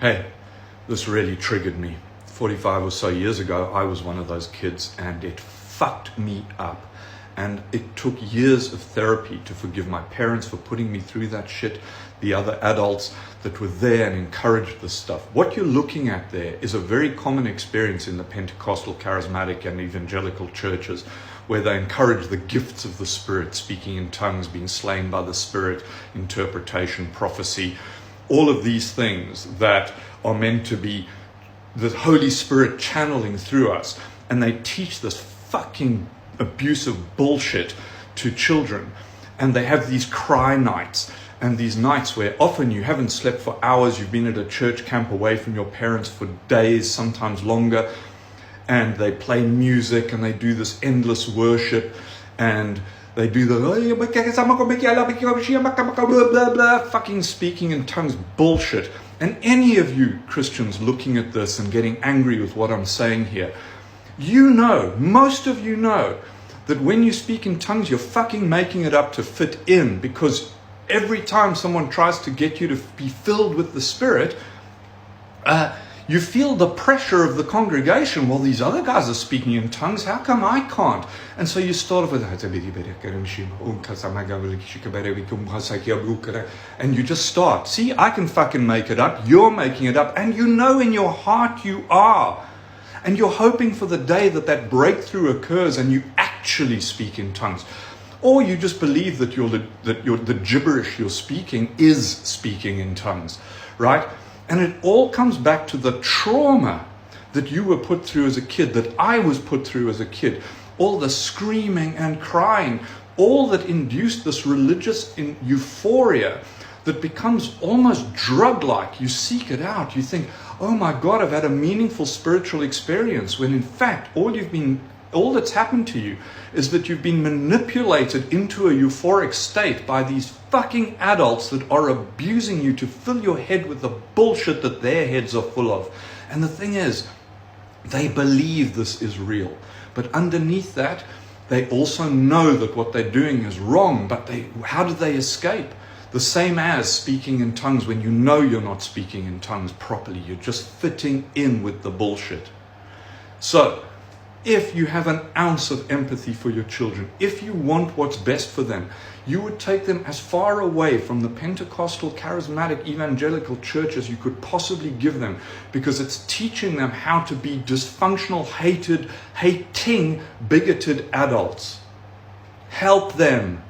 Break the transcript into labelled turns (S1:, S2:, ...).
S1: Hey, this really triggered me. 45 or so years ago, I was one of those kids, and it fucked me up. And it took years of therapy to forgive my parents for putting me through that shit, the other adults that were there and encouraged this stuff. What you're looking at there is a very common experience in the Pentecostal, charismatic, and evangelical churches, where they encourage the gifts of the Spirit, speaking in tongues, being slain by the Spirit, interpretation, prophecy, all of these things that are meant to be the Holy Spirit channeling through us. And they teach this fucking abusive bullshit to children. And they have these cry nights, and these nights where often you haven't slept for hours, you've been at a church camp away from your parents for days, sometimes longer, and they play music and they do this endless worship, and they do the blah, blah, fucking speaking in tongues bullshit. And any of you Christians looking at this and getting angry with what I'm saying here, you know, most of you know, that when you speak in tongues, you're fucking making it up to fit in, because every time someone tries to get you to be filled with the Spirit, you feel the pressure of the congregation. Well, these other guys are speaking in tongues. How come I can't? And so you start off with, and you just start. See, I can fucking make it up. You're making it up. And you know in your heart you are. And you're hoping for the day that that breakthrough occurs and you actually speak in tongues. Or you just believe that the gibberish you're speaking is speaking in tongues, right? And it all comes back to the trauma that you were put through as a kid, that I was put through as a kid. All the screaming and crying, all that induced this religious euphoria that becomes almost drug-like. You seek it out. You think, oh my God, I've had a meaningful spiritual experience, when in fact all that's happened to you is that you've been manipulated into a euphoric state by these fucking adults that are abusing you to fill your head with the bullshit that their heads are full of. And the thing is, they believe this is real. But underneath that, they also know that what they're doing is wrong. But how do they escape? The same as speaking in tongues when you know you're not speaking in tongues properly. You're just fitting in with the bullshit. So, if you have an ounce of empathy for your children, if you want what's best for them, you would take them as far away from the Pentecostal, charismatic, evangelical church as you could possibly give them, because it's teaching them how to be dysfunctional, hating, bigoted adults. Help them.